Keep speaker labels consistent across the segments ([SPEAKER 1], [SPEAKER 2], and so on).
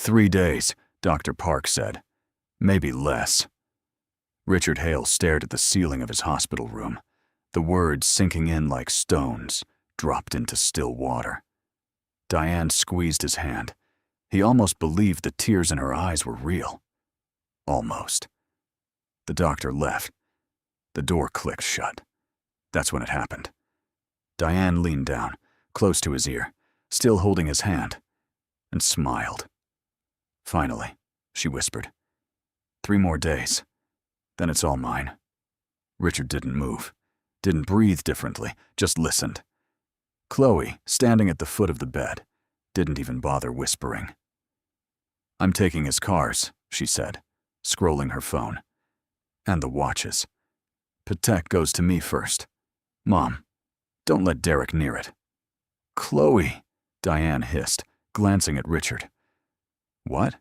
[SPEAKER 1] 3 days, Dr. Park said. Maybe less. Richard Hale stared at the ceiling of his hospital room, the words sinking in like stones, dropped into still water. Diane squeezed his hand. He almost believed the tears in her eyes were real. Almost. The doctor left. The door clicked shut. That's when it happened. Diane leaned down, close to his ear, still holding his hand, and smiled. Finally, she whispered, 3 more days. Then it's all mine. Richard didn't move, didn't breathe differently, just listened. Chloe, standing at the foot of the bed, didn't even bother whispering. I'm taking his cars, she said, scrolling her phone. And the watches. Patek goes to me first. Mom, don't let Derek near it. Chloe, Diane hissed, glancing at Richard. What?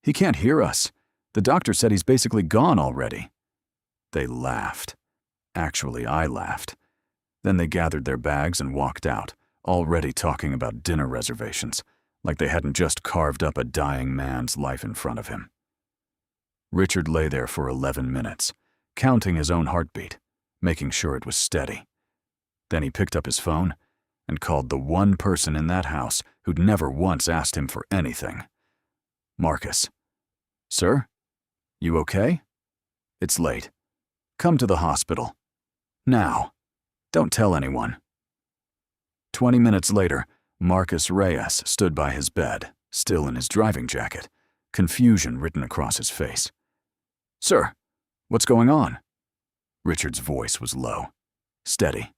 [SPEAKER 1] He can't hear us. The doctor said he's basically gone already. They laughed. Actually, I laughed. Then they gathered their bags and walked out, already talking about dinner reservations, like they hadn't just carved up a dying man's life in front of him. Richard lay there for 11 minutes, counting his own heartbeat, making sure it was steady. Then he picked up his phone and called the one person in that house who'd never once asked him for anything. Marcus. Sir? You okay? It's late. Come to the hospital. Now. Don't tell anyone. 20 minutes later, Marcus Reyes stood by his bed, still in his driving jacket, confusion written across his face. Sir, what's going on? Richard's voice was low, steady,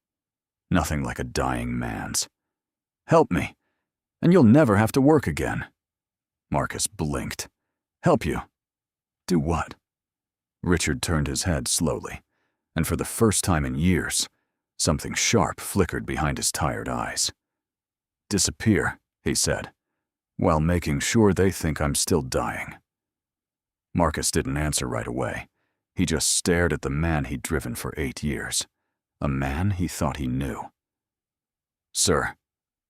[SPEAKER 1] nothing like a dying man's. Help me, and you'll never have to work again. Marcus blinked. Help you? Do what? Richard turned his head slowly, and for the first time in years, something sharp flickered behind his tired eyes. Disappear, he said, while making sure they think I'm still dying. Marcus didn't answer right away. He just stared at the man he'd driven for 8 years, a man he thought he knew. Sir,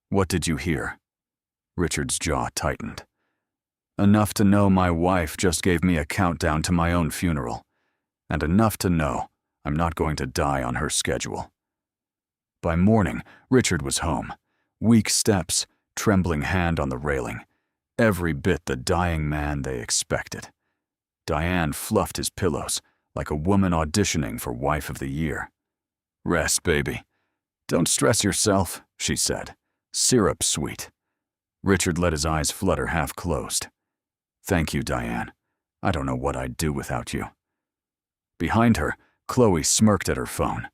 [SPEAKER 1] what did you hear? Richard's jaw tightened. Enough to know my wife just gave me a countdown to my own funeral, and enough to know I'm not going to die on her schedule. By morning, Richard was home, weak steps, trembling hand on the railing, every bit the dying man they expected. Diane fluffed his pillows like a woman auditioning for Wife of the Year. Rest, baby. Don't stress yourself, she said, syrup sweet. Richard let his eyes flutter half closed. Thank you, Diane. I don't know what I'd do without you. Behind her, Chloe smirked at her phone.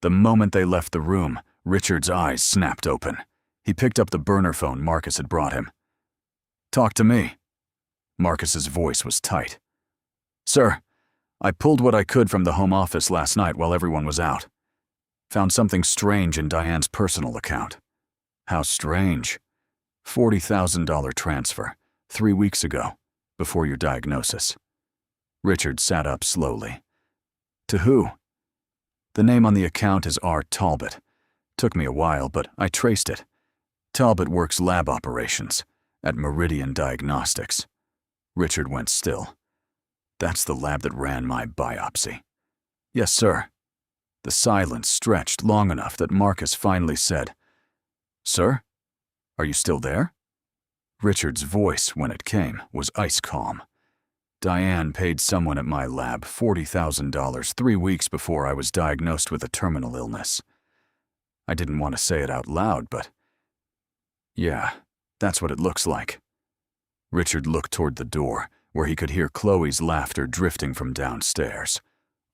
[SPEAKER 1] The moment they left the room, Richard's eyes snapped open. He picked up the burner phone Marcus had brought him. Talk to me. Marcus's voice was tight. Sir, I pulled what I could from the home office last night while everyone was out. Found something strange in Diane's personal account. How strange. $40,000 transfer, 3 weeks ago, before your diagnosis. Richard sat up slowly. To who? The name on the account is R. Talbot. Took me a while, but I traced it. Talbot works lab operations at Meridian Diagnostics. Richard went still. That's the lab that ran my biopsy. Yes, sir. The silence stretched long enough that Marcus finally said, Sir? Are you still there? Richard's voice, when it came, was ice calm. Diane paid someone at my lab $40,000 3 weeks before I was diagnosed with a terminal illness. I didn't want to say it out loud, but yeah, that's what it looks like. Richard looked toward the door, where he could hear Chloe's laughter drifting from downstairs,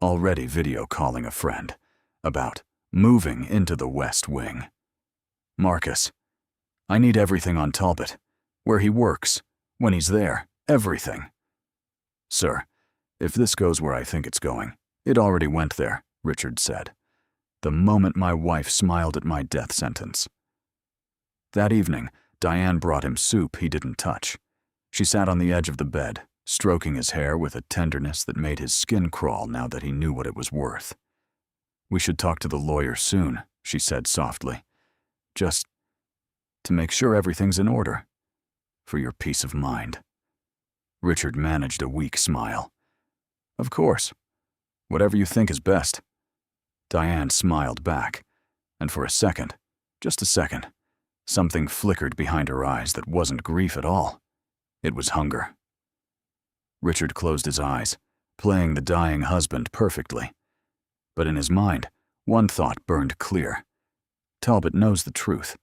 [SPEAKER 1] already video calling a friend, about moving into the West Wing. Marcus, I need everything on Talbot, where he works, when he's there, everything. Sir, if this goes where I think it's going, it already went there, Richard said, the moment my wife smiled at my death sentence. That evening, Diane brought him soup he didn't touch. She sat on the edge of the bed, stroking his hair with a tenderness that made his skin crawl now that he knew what it was worth. We should talk to the lawyer soon, she said softly. Just to make sure everything's in order. For your peace of mind. Richard managed a weak smile. Of course. Whatever you think is best. Diane smiled back, and for a second, just a second, something flickered behind her eyes that wasn't grief at all. It was hunger. Richard closed his eyes, playing the dying husband perfectly. But in his mind, one thought burned clear. Talbot knows the truth,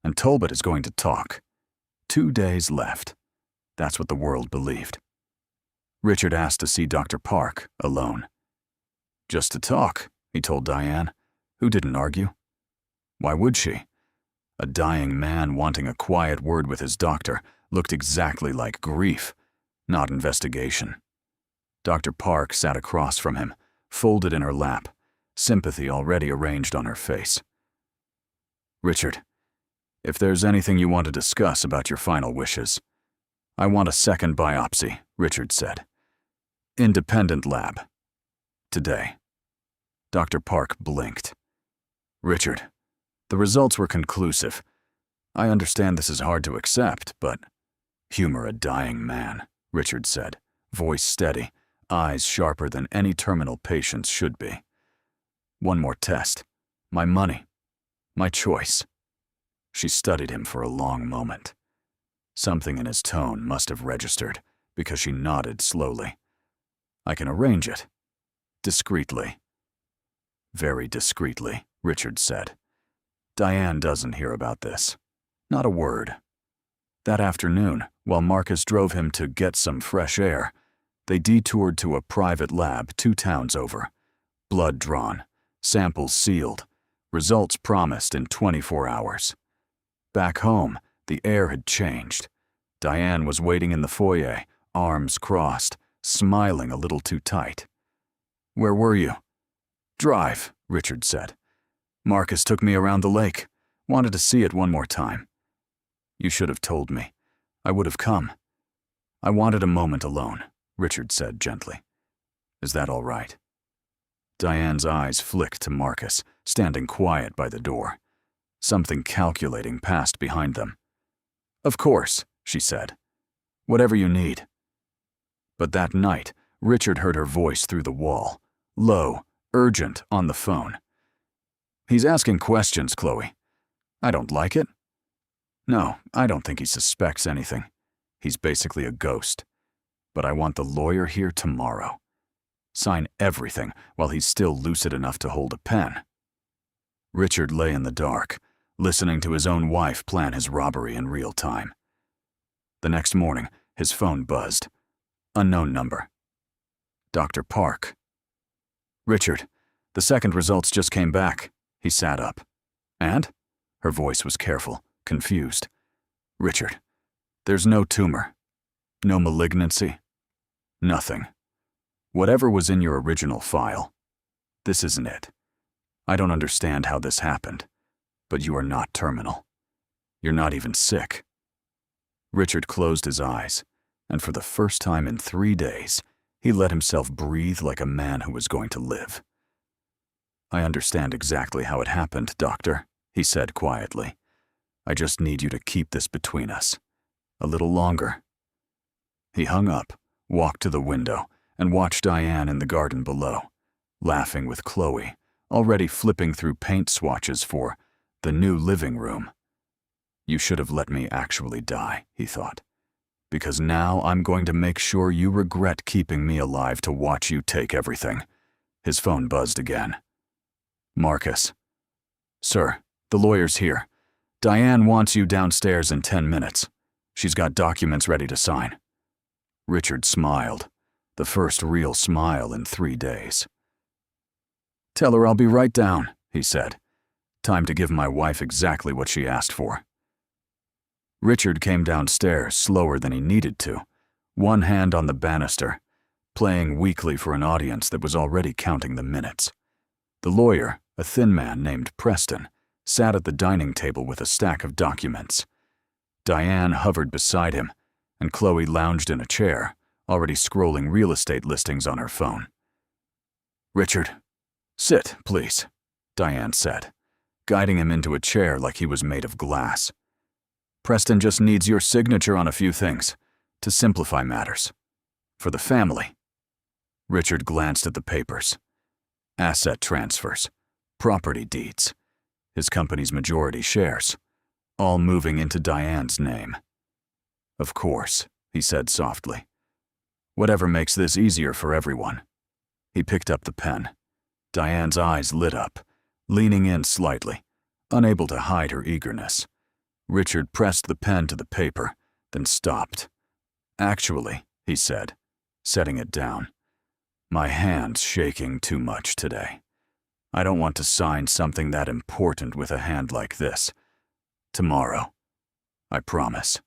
[SPEAKER 1] and Talbot is going to talk. 2 days left. That's what the world believed. Richard asked to see Dr. Park, alone. Just to talk, he told Diane, who didn't argue. Why would she? A dying man wanting a quiet word with his doctor looked exactly like grief, not investigation. Dr. Park sat across from him, folded in her lap, sympathy already arranged on her face. Richard, if there's anything you want to discuss about your final wishes. I want a second biopsy, Richard said. Independent lab. Today. Dr. Park blinked. Richard, the results were conclusive. I understand this is hard to accept, but humor a dying man, Richard said, voice steady, eyes sharper than any terminal patient's should be. One more test. My money. My choice. She studied him for a long moment. Something in his tone must have registered, because she nodded slowly. I can arrange it. Discreetly. Very discreetly, Richard said. Diane doesn't hear about this. Not a word. That afternoon, while Marcus drove him to get some fresh air, they detoured to a private lab 2 towns over. Blood drawn, samples sealed, results promised in 24 hours. Back home, the air had changed. Diane was waiting in the foyer, arms crossed, smiling a little too tight. Where were you? Drive, Richard said. Marcus took me around the lake. Wanted to see it one more time. You should have told me. I would have come. I wanted a moment alone, Richard said gently. Is that all right? Diane's eyes flicked to Marcus, standing quiet by the door. Something calculating passed behind them. Of course, she said. Whatever you need. But that night, Richard heard her voice through the wall, low, urgent, on the phone. He's asking questions, Chloe. I don't like it. No, I don't think he suspects anything. He's basically a ghost. But I want the lawyer here tomorrow. Sign everything while he's still lucid enough to hold a pen. Richard lay in the dark, listening to his own wife plan his robbery in real time. The next morning, his phone buzzed. Unknown number. Dr. Park. Richard, the second results just came back. He sat up. And? Her voice was careful, confused. Richard, there's no tumor. No malignancy. Nothing. Whatever was in your original file. This isn't it. I don't understand how this happened, but you are not terminal. You're not even sick. Richard closed his eyes, and for the first time in 3 days, he let himself breathe like a man who was going to live. I understand exactly how it happened, Doctor, he said quietly. I just need you to keep this between us. A little longer. He hung up, walked to the window, and watched Diane in the garden below, laughing with Chloe, already flipping through paint swatches for the new living room. You should have let me actually die, he thought, because now I'm going to make sure you regret keeping me alive to watch you take everything. His phone buzzed again. Marcus. Sir, the lawyer's here. Diane wants you downstairs in 10 minutes. She's got documents ready to sign. Richard smiled, the first real smile in 3 days. Tell her I'll be right down, he said. Time to give my wife exactly what she asked for. Richard came downstairs slower than he needed to, one hand on the banister, playing weakly for an audience that was already counting the minutes. The lawyer, a thin man named Preston, sat at the dining table with a stack of documents. Diane hovered beside him, and Chloe lounged in a chair, already scrolling real estate listings on her phone. Richard, sit, please, Diane said, guiding him into a chair like he was made of glass. Preston just needs your signature on a few things, to simplify matters. For the family. Richard glanced at the papers. Asset transfers, property deeds, his company's majority shares, all moving into Diane's name. Of course, he said softly. Whatever makes this easier for everyone. He picked up the pen. Diane's eyes lit up, leaning in slightly, unable to hide her eagerness. Richard pressed the pen to the paper, then stopped. Actually, he said, setting it down, my hand's shaking too much today. I don't want to sign something that important with a hand like this. Tomorrow. I promise.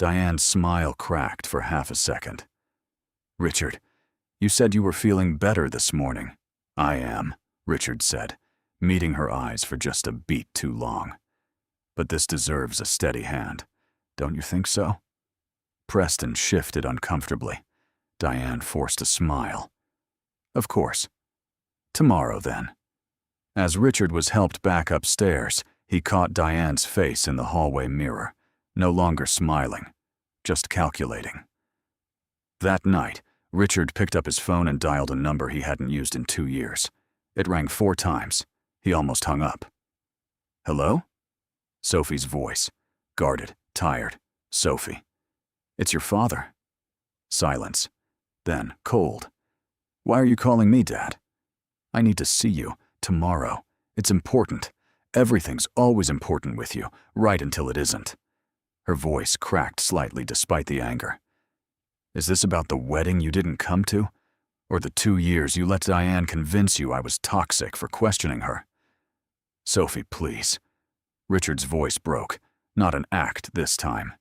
[SPEAKER 1] Diane's smile cracked for half a second. Richard, you said you were feeling better this morning. I am, Richard said, meeting her eyes for just a beat too long. But this deserves a steady hand. Don't you think so? Preston shifted uncomfortably. Diane forced a smile. Of course. Tomorrow, then. As Richard was helped back upstairs, he caught Diane's face in the hallway mirror, no longer smiling, just calculating. That night, Richard picked up his phone and dialed a number he hadn't used in 2 years. It rang 4 times. He almost hung up. Hello? Sophie's voice. Guarded, tired. Sophie. It's your father. Silence. Then, cold. Why are you calling me, Dad? I need to see you. Tomorrow. It's important. Everything's always important with you, right until it isn't. Her voice cracked slightly despite the anger. Is this about the wedding you didn't come to? Or the 2 years you let Diane convince you I was toxic for questioning her? Sophie, please. Richard's voice broke. Not an act this time.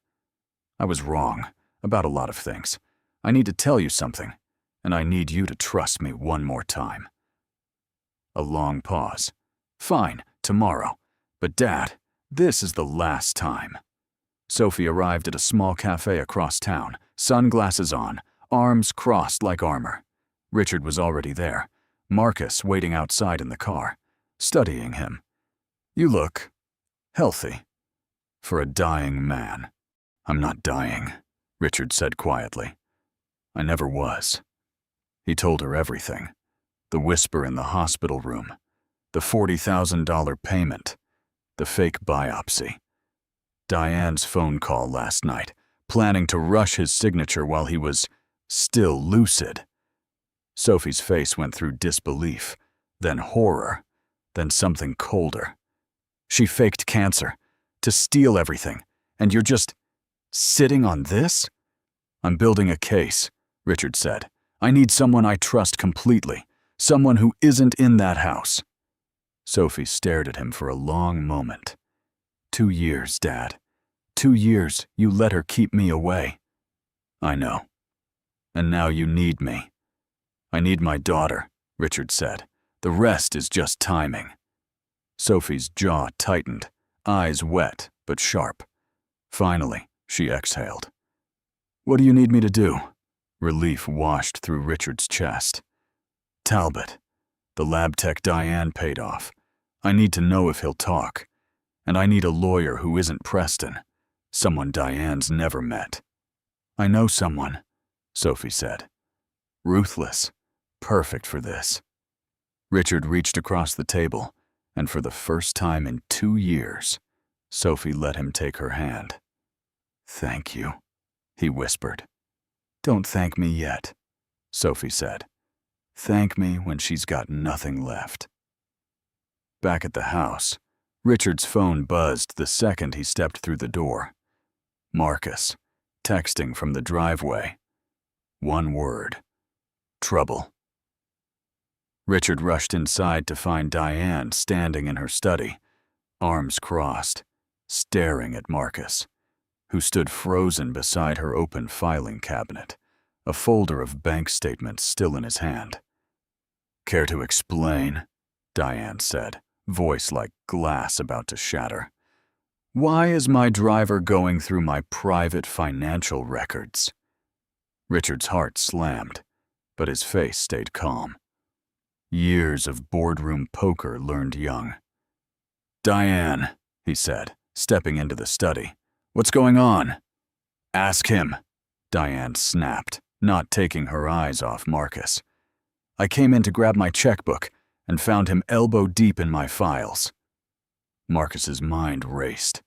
[SPEAKER 1] I was wrong about a lot of things. I need to tell you something, and I need you to trust me one more time. A long pause. Fine, tomorrow. But Dad, this is the last time. Sophie arrived at a small cafe across town, sunglasses on, arms crossed like armor. Richard was already there, Marcus waiting outside in the car, studying him. You look healthy for a dying man. I'm not dying, Richard said quietly. I never was. He told her everything. The whisper in the hospital room, the $40,000 payment, the fake biopsy. Diane's phone call last night, planning to rush his signature while he was still lucid. Sophie's face went through disbelief, then horror, then something colder. She faked cancer, to steal everything, and you're just sitting on this? I'm building a case, Richard said. I need someone I trust completely, someone who isn't in that house. Sophie stared at him for a long moment. 2 years, Dad. 2 years you let her keep me away. I know. And now you need me. I need my daughter, Richard said. The rest is just timing. Sophie's jaw tightened, eyes wet but sharp. Finally, she exhaled. What do you need me to do? Relief washed through Richard's chest. Talbot. The lab tech Diane paid off. I need to know if he'll talk. And I need a lawyer who isn't Preston. Someone Diane's never met. I know someone, Sophie said. Ruthless. Perfect for this. Richard reached across the table, and for the first time in 2 years, Sophie let him take her hand. Thank you, he whispered. Don't thank me yet, Sophie said. Thank me when she's got nothing left. Back at the house, Richard's phone buzzed the second he stepped through the door. Marcus, texting from the driveway. One word. Trouble. Richard rushed inside to find Diane standing in her study, arms crossed, staring at Marcus, who stood frozen beside her open filing cabinet, a folder of bank statements still in his hand. Care to explain? Diane said, voice like glass about to shatter. Why is my driver going through my private financial records? Richard's heart slammed, but his face stayed calm. Years of boardroom poker learned young. Diane, he said, stepping into the study. What's going on? Ask him, Diane snapped, not taking her eyes off Marcus. I came in to grab my checkbook and found him elbow deep in my files. Marcus's mind raced.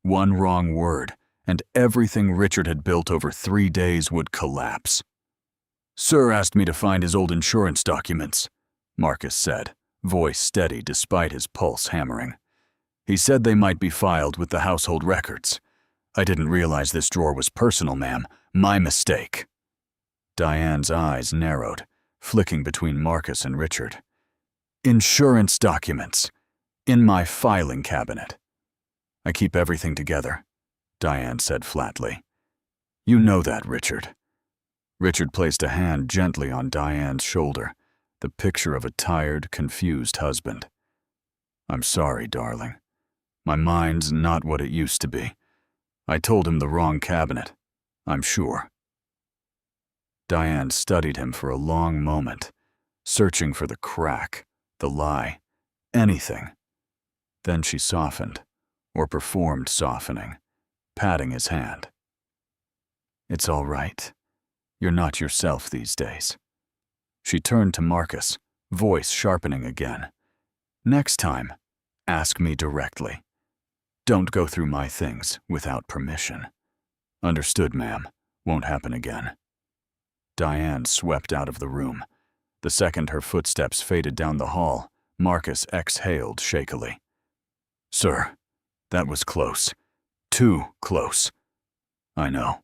[SPEAKER 1] One wrong word, and everything Richard had built over 3 days would collapse. "Sir asked me to find his old insurance documents," Marcus said, voice steady despite his pulse hammering. "He said they might be filed with the household records. I didn't realize this drawer was personal, ma'am. My mistake." Diane's eyes narrowed, flicking between Marcus and Richard. "Insurance documents. In my filing cabinet." "I keep everything together," Diane said flatly. "You know that, Richard." Richard placed a hand gently on Diane's shoulder, the picture of a tired, confused husband. "I'm sorry, darling. My mind's not what it used to be. I told him the wrong cabinet, I'm sure." Diane studied him for a long moment, searching for the crack, the lie, anything. Then she softened, or performed softening, patting his hand. "It's all right. You're not yourself these days." She turned to Marcus, voice sharpening again. "Next time, ask me directly. Don't go through my things without permission." "Understood, ma'am. Won't happen again." Diane swept out of the room. The second her footsteps faded down the hall, Marcus exhaled shakily. "Sir, that was close. Too close." "I know,"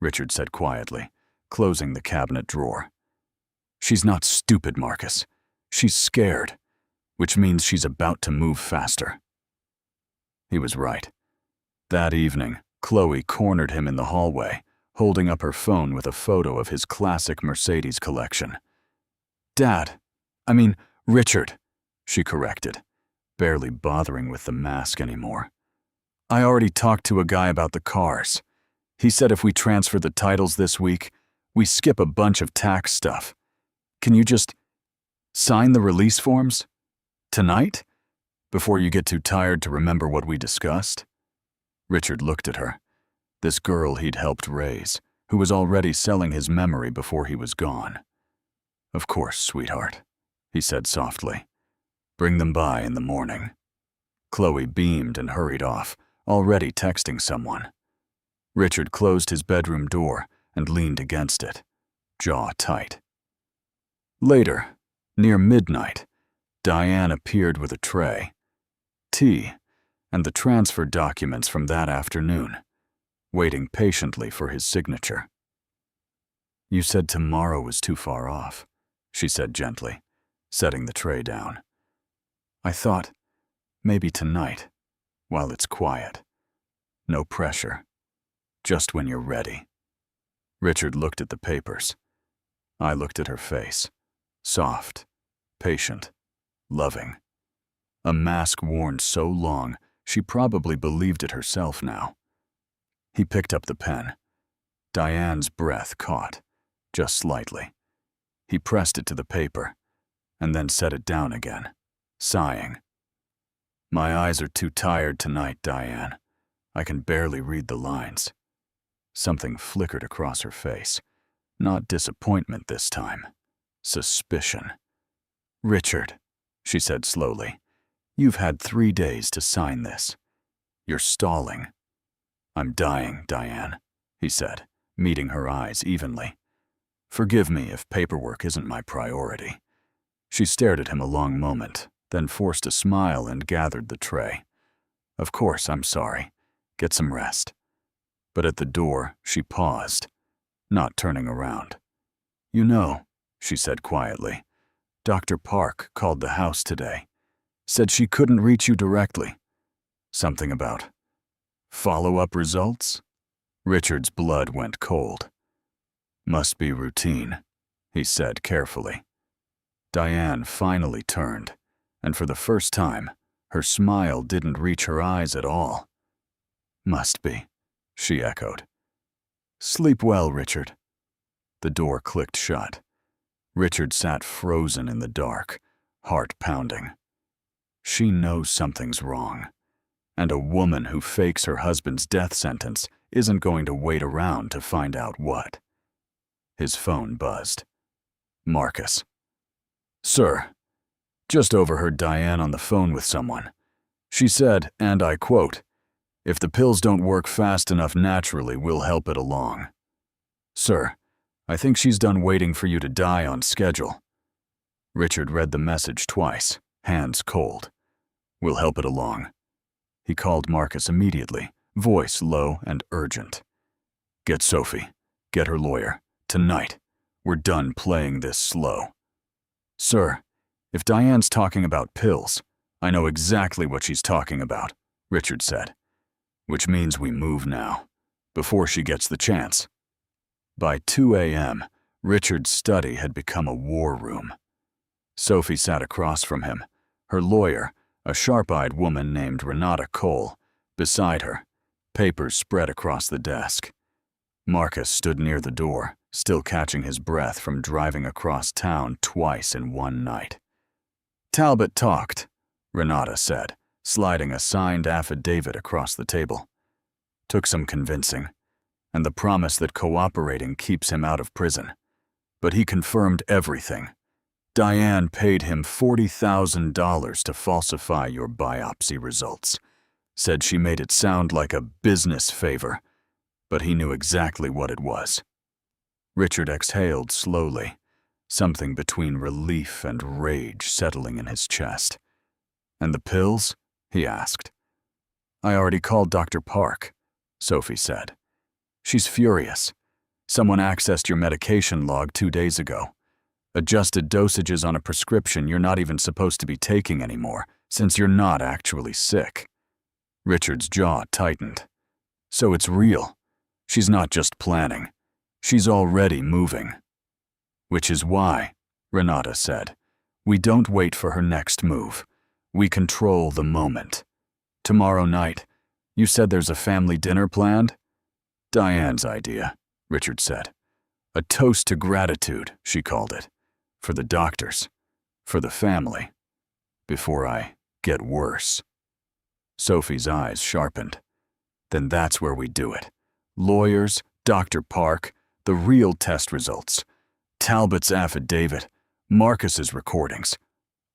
[SPEAKER 1] Richard said quietly, closing the cabinet drawer. "She's not stupid, Marcus. She's scared, which means she's about to move faster." He was right. That evening, Chloe cornered him in the hallway, holding up her phone with a photo of his classic Mercedes collection. Richard," she corrected, barely bothering with the mask anymore. "I already talked to a guy about the cars. He said if we transfer the titles this week, we skip a bunch of tax stuff. Can you just sign the release forms? Tonight? Before you get too tired to remember what we discussed?" Richard looked at her. This girl he'd helped raise, who was already selling his memory before he was gone. "Of course, sweetheart," he said softly. "Bring them by in the morning." Chloe beamed and hurried off, already texting someone. Richard closed his bedroom door and leaned against it, jaw tight. Later, near midnight, Diane appeared with a tray, tea, and the transfer documents from that afternoon, waiting patiently for his signature. "You said tomorrow was too far off," she said gently, setting the tray down. "I thought maybe tonight, while it's quiet. No pressure. Just when you're ready." Richard looked at the papers. I looked at her face. Soft, patient, loving. A mask worn so long, she probably believed it herself now. He picked up the pen. Diane's breath caught, just slightly. He pressed it to the paper, and then set it down again, sighing. "My eyes are too tired tonight, Diane. I can barely read the lines." Something flickered across her face. Not disappointment this time. Suspicion. "Richard," she said slowly, "you've had 3 days to sign this. You're stalling." "I'm dying, Diane," he said, meeting her eyes evenly. "Forgive me if paperwork isn't my priority." She stared at him a long moment, then forced a smile and gathered the tray. "Of course, I'm sorry. Get some rest." But at the door, she paused, not turning around. "You know," she said quietly, "Dr. Park called the house today. Said she couldn't reach you directly. Something about follow-up results?" Richard's blood went cold. "Must be routine," he said carefully. Diane finally turned, and for the first time, her smile didn't reach her eyes at all. "Must be," she echoed. "Sleep well, Richard." The door clicked shut. Richard sat frozen in the dark, heart pounding. She knows something's wrong, and a woman who fakes her husband's death sentence isn't going to wait around to find out what. His phone buzzed. Marcus. Sir, just overheard Diane on the phone with someone. She said, and I quote, "If the pills don't work fast enough naturally, we'll help it along." Sir, I think she's done waiting for you to die on schedule. Richard read the message twice, hands cold. We'll help it along. He called Marcus immediately, voice low and urgent. Get Sophie. Get her lawyer. Tonight. We're done playing this slow. Sir, if Diane's talking about pills, I know exactly what she's talking about, Richard said. Which means we move now, before she gets the chance. By 2 a.m., Richard's study had become a war room. Sophie sat across from him, her lawyer, a sharp-eyed woman named Renata Cole, beside her, papers spread across the desk. Marcus stood near the door, still catching his breath from driving across town twice in one night. Talbot talked, Renata said, sliding a signed affidavit across the table. Took some convincing, and the promise that cooperating keeps him out of prison. But he confirmed everything. Diane paid him $40,000 to falsify your biopsy results. Said she made it sound like a business favor, but he knew exactly what it was. Richard exhaled slowly, something between relief and rage settling in his chest. And the pills? He asked. I already called Dr. Park, Sophie said. She's furious. Someone accessed your medication log 2 days ago. Adjusted dosages on a prescription you're not even supposed to be taking anymore, since you're not actually sick. Richard's jaw tightened. So it's real. She's not just planning. She's already moving. Which is why, Renata said, we don't wait for her next move. We control the moment. Tomorrow night, you said there's a family dinner planned? Diane's idea, Richard said. A toast to gratitude, she called it. For the doctors. For the family. Before I get worse. Sophie's eyes sharpened. Then that's where we do it. Lawyers, Dr. Park, the real test results. Talbot's affidavit, Marcus's recordings.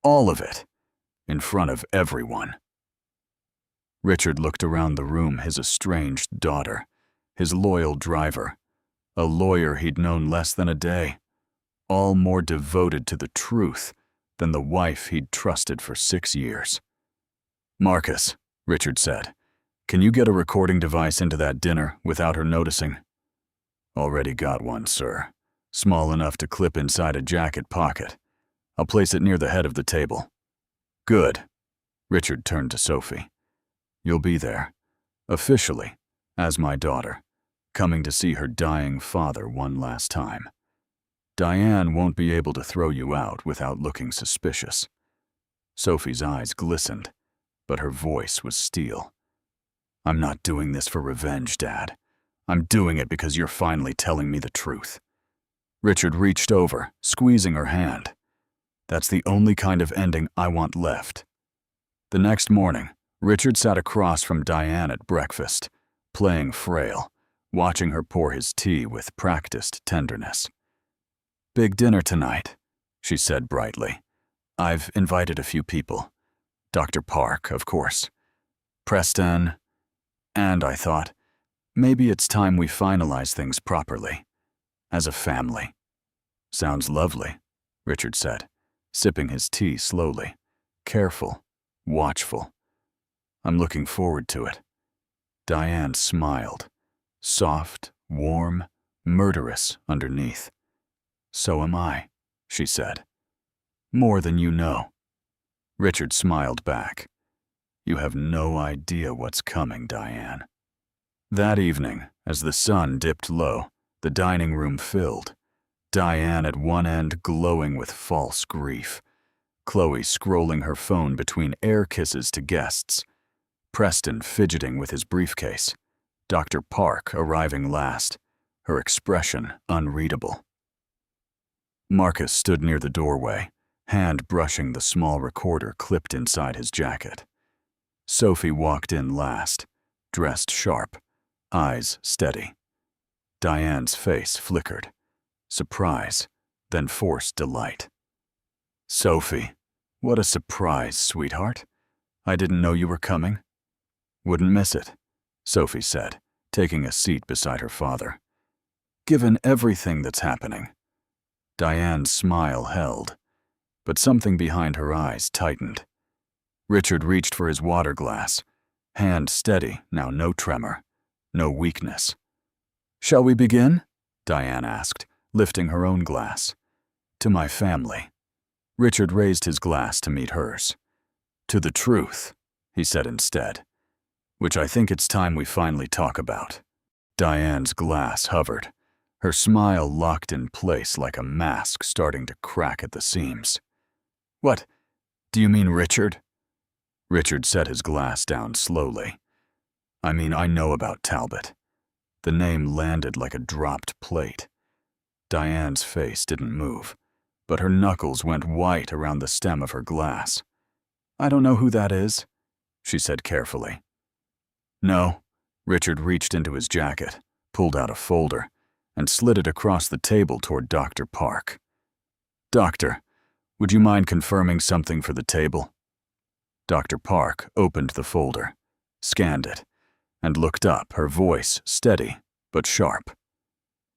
[SPEAKER 1] All of it. In front of everyone. Richard looked around the room, his estranged daughter, his loyal driver, a lawyer he'd known less than a day, all more devoted to the truth than the wife he'd trusted for 6 years. Marcus, Richard said, can you get a recording device into that dinner without her noticing? Already got one, sir. Small enough to clip inside a jacket pocket. I'll place it near the head of the table. Good. Richard turned to Sophie. You'll be there, officially, as my daughter, coming to see her dying father one last time. Diane won't be able to throw you out without looking suspicious. Sophie's eyes glistened, but her voice was steel. I'm not doing this for revenge, Dad. I'm doing it because you're finally telling me the truth. Richard reached over, squeezing her hand. That's the only kind of ending I want left. The next morning, Richard sat across from Diane at breakfast, playing frail, watching her pour his tea with practiced tenderness. Big dinner tonight, she said brightly. I've invited a few people. Dr. Park, of course. Preston. And I thought, maybe it's time we finalize things properly. As a family. Sounds lovely, Richard said, sipping his tea slowly. Careful, watchful. I'm looking forward to it. Diane smiled. Soft, warm, murderous underneath. So am I, she said. More than you know. Richard smiled back. You have no idea what's coming, Diane. That evening, as the sun dipped low, the dining room filled. Diane at one end glowing with false grief. Chloe scrolling her phone between air kisses to guests. Preston fidgeting with his briefcase. Dr. Park arriving last, her expression unreadable. Marcus stood near the doorway, hand brushing the small recorder clipped inside his jacket. Sophie walked in last, dressed sharp, eyes steady. Diane's face flickered. surprise, then forced delight. "Sophie, what a surprise, sweetheart. I didn't know you were coming." "Wouldn't miss it," Sophie said, taking a seat beside her father. "Given everything that's happening." Diane's smile held, but something behind her eyes tightened. Richard reached for his water glass, hand steady, now no tremor, no weakness. "Shall we begin?" Diane asked, lifting her own glass. "To my family." Richard raised his glass to meet hers. "To the truth," he said instead, "which I think it's time we finally talk about." Diane's glass hovered, her smile locked in place like a mask starting to crack at the seams. "What? Do you mean Richard?" Richard set his glass down slowly. "I mean, I know about Talbot." The name landed like a dropped plate. Diane's face didn't move, but her knuckles went white around the stem of her glass. "I don't know who that is," she said carefully. "No." Richard reached into his jacket, pulled out a folder, and slid it across the table toward Dr. Park. "Doctor, would you mind confirming something for the table?" Dr. Park opened the folder, scanned it, and looked up, her voice steady but sharp.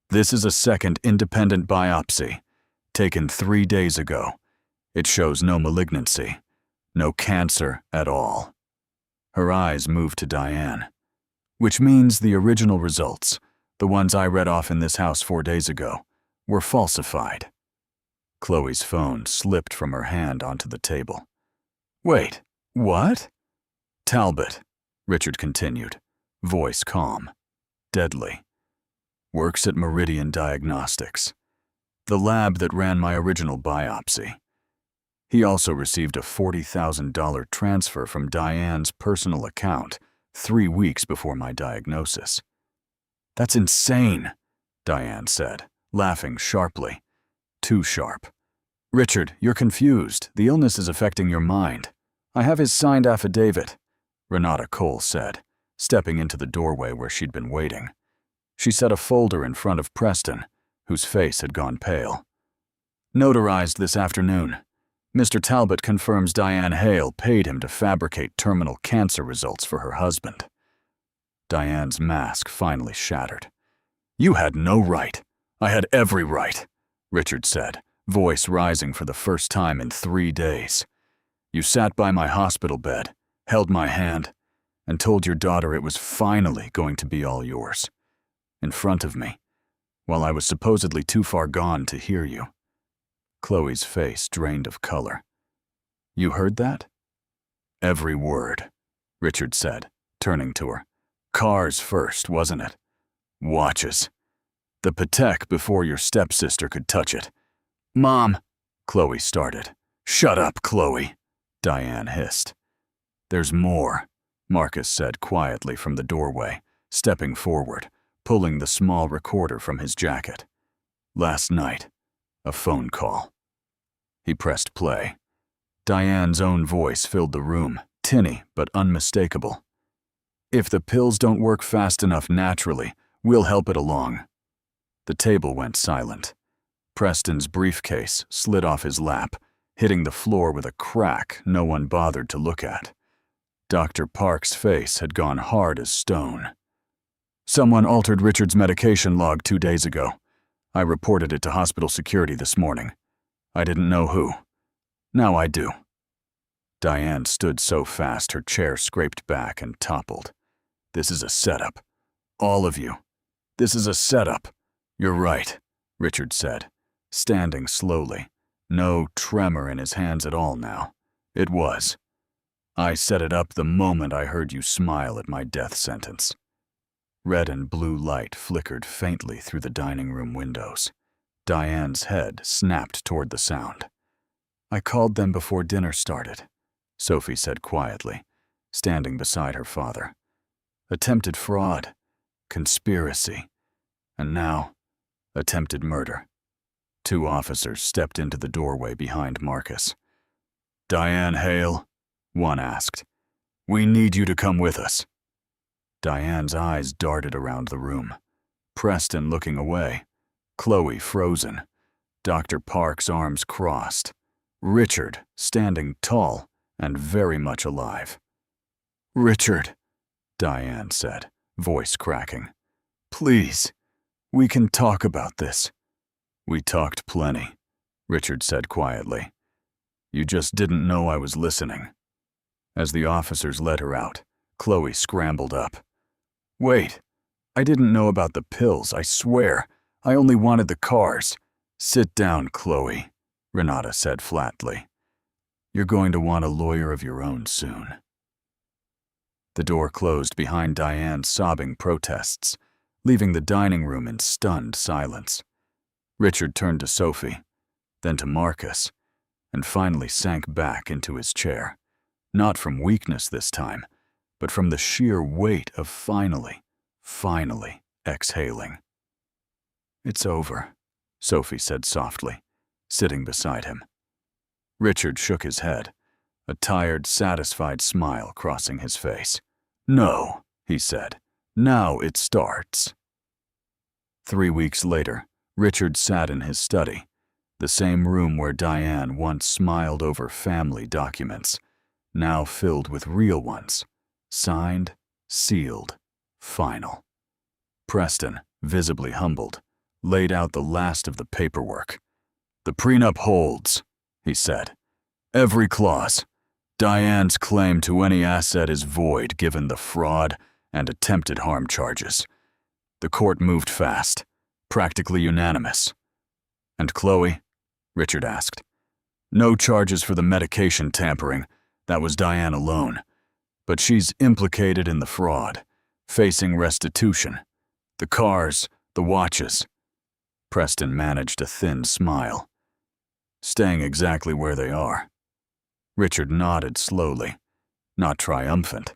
[SPEAKER 1] "This is a second independent biopsy, taken 3 days ago. It shows no malignancy, no cancer at all." Her eyes moved to Diane. "Which means the original results, the ones I read off in this house 4 days ago, were falsified." Chloe's phone slipped from her hand onto the table. "Wait, what?" "Talbot," Richard continued, voice calm, deadly. "Works at Meridian Diagnostics, the lab that ran my original biopsy. He also received a $40,000 transfer from Diane's personal account 3 weeks before my diagnosis." "That's insane," Diane said, laughing sharply. Too sharp. "Richard, you're confused. The illness is affecting your mind. I have his signed affidavit," Renata Cole said, stepping into the doorway where she'd been waiting. She set a folder in front of Preston, whose face had gone pale. "Notarized this afternoon. Mr. Talbot confirms Diane Hale paid him to fabricate terminal cancer results for her husband." Diane's mask finally shattered. "You had no right. I had every right," Richard said, voice rising for the first time in 3 days. "You sat by my hospital bed, held my hand, and told your daughter it was finally going to be all yours. In front of me, while I was supposedly too far gone to hear you." Chloe's face drained of color. "You heard that?" "Every word," Richard said, turning to her. "Cars first, wasn't it? Watches. The Patek before your stepsister could touch it." "Mom," Chloe started. "Shut up, Chloe," Diane hissed. "There's more," Marcus said quietly from the doorway, stepping forward, pulling the small recorder from his jacket. "Last night, a phone call." He pressed play. Diane's own voice filled the room, tinny but unmistakable. "If the pills don't work fast enough naturally, we'll help it along." The table went silent. Preston's briefcase slid off his lap, hitting the floor with a crack no one bothered to look at. Dr. Park's face had gone hard as stone. "Someone altered Richard's medication log 2 days ago. I reported it to hospital security this morning. I didn't know who. Now I do." Diane stood so fast her chair scraped back and toppled. "This is a setup. All of you. This is a setup." "You're right," Richard said, standing slowly, no tremor in his hands at all now. "It was. I set it up the moment I heard you smile at my death sentence." Red and blue light flickered faintly through the dining room windows. Diane's head snapped toward the sound. "I called them before dinner started," Sophie said quietly, standing beside her father. "Attempted fraud, conspiracy, and now, attempted murder." 2 officers stepped into the doorway behind Marcus. "Diane Hale," one asked, "we need you to come with us." Diane's eyes darted around the room. Preston looking away, Chloe frozen, Dr. Park's arms crossed, Richard standing tall and very much alive. "Richard," Diane said, voice cracking. "Please, we can talk about this." "We talked plenty," Richard said quietly. "You just didn't know I was listening." As the officers led her out, Chloe scrambled up. "Wait, I didn't know about the pills, I swear. I only wanted the cars." "Sit down, Chloe," Renata said flatly. "You're going to want a lawyer of your own soon." The door closed behind Diane's sobbing protests, leaving the dining room in stunned silence. Richard turned to Sophie, then to Marcus, and finally sank back into his chair, not from weakness this time, but from the sheer weight of finally exhaling. "It's over," Sophie said softly, sitting beside him. Richard shook his head, a tired, satisfied smile crossing his face. "No," he said. "Now it starts." 3 weeks later, Richard sat in his study, the same room where Diane once smiled over family documents, now filled with real ones, signed, sealed, final. Preston, visibly humbled, laid out the last of the paperwork. "The prenup holds," he said. "Every clause. Diane's claim to any asset is void given the fraud and attempted harm charges. The court moved fast, practically unanimous." "And Chloe?" Richard asked. "No charges for the medication tampering. That was Diane alone. But she's implicated in the fraud, facing restitution. The cars, the watches." Preston managed a thin smile. "Staying exactly where they are." Richard nodded slowly, not triumphant,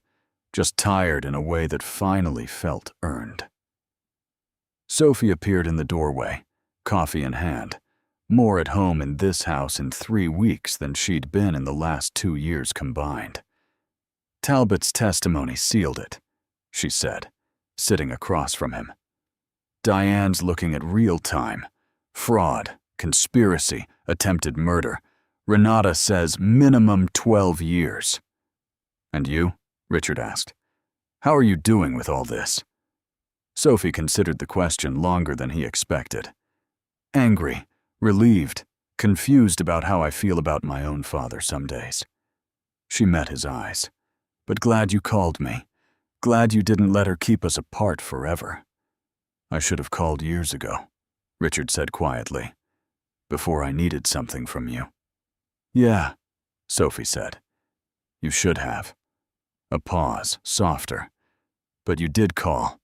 [SPEAKER 1] just tired in a way that finally felt earned. Sophie appeared in the doorway, coffee in hand, more at home in this house in 3 weeks than she'd been in the last 2 years combined. "Talbot's testimony sealed it," she said, sitting across from him. "Diane's looking at real time. Fraud, conspiracy, attempted murder. Renata says minimum 12 years. "And you?" Richard asked. "How are you doing with all this?" Sophie considered the question longer than he expected. "Angry, relieved, confused about how I feel about my own father some days." She met his eyes. "But glad you called me. Glad you didn't let her keep us apart forever." "I should have called years ago," Richard said quietly, "before I needed something from you." "Yeah," Sophie said. "You should have." A pause, softer. "But you did call.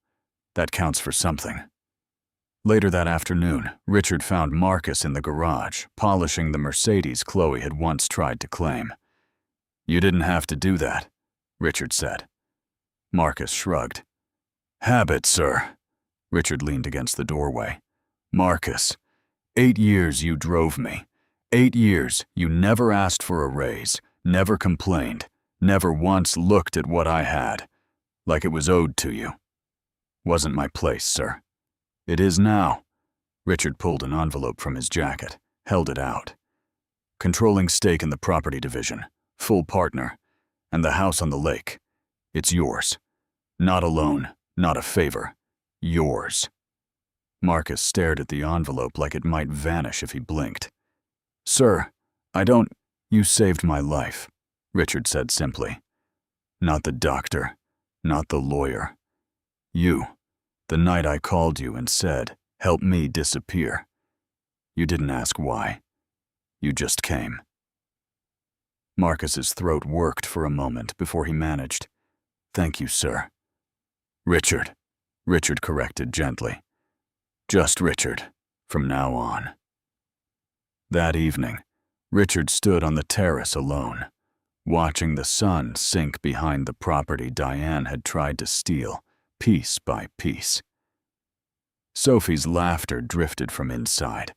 [SPEAKER 1] That counts for something." Later that afternoon, Richard found Marcus in the garage, polishing the Mercedes Chloe had once tried to claim. "You didn't have to do that," Richard said. Marcus shrugged. "Habit, sir." Richard leaned against the doorway. "Marcus, 8 years you drove me. 8 years you never asked for a raise, never complained, never once looked at what I had, like it was owed to you. Wasn't my place, sir. It is now." Richard pulled an envelope from his jacket, held it out. "Controlling stake in the property division, full partner, and the house on the lake. It's yours. Not a loan, not a favor. Yours." Marcus stared at the envelope like it might vanish if he blinked. "Sir, I don't—" "You saved my life," Richard said simply. "Not the doctor, not the lawyer. You, the night I called you and said, 'Help me disappear.' You didn't ask why. You just came." Marcus's throat worked for a moment before he managed. "Thank you, sir." "Richard," Richard corrected gently. "Just Richard, from now on." That evening, Richard stood on the terrace alone, watching the sun sink behind the property Diane had tried to steal, piece by piece. Sophie's laughter drifted from inside,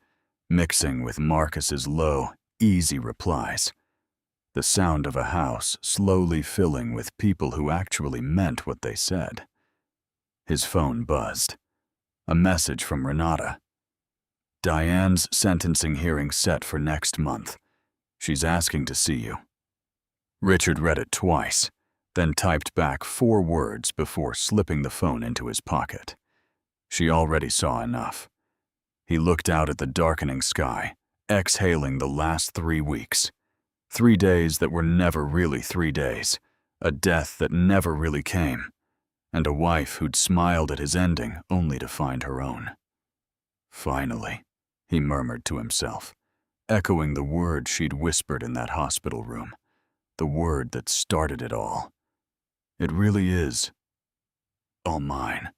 [SPEAKER 1] mixing with Marcus's low, easy replies. The sound of a house slowly filling with people who actually meant what they said. His phone buzzed. A message from Renata. Diane's sentencing hearing set for next month. She's asking to see you." Richard read it twice, then typed back 4 words before slipping the phone into his pocket. She already saw enough. He looked out at the darkening sky, exhaling the last 3 weeks. 3 days that were never really 3 days, a death that never really came, and a wife who'd smiled at his ending only to find her own. "Finally," he murmured to himself, echoing the word she'd whispered in that hospital room, the word that started it all. "It really is all mine."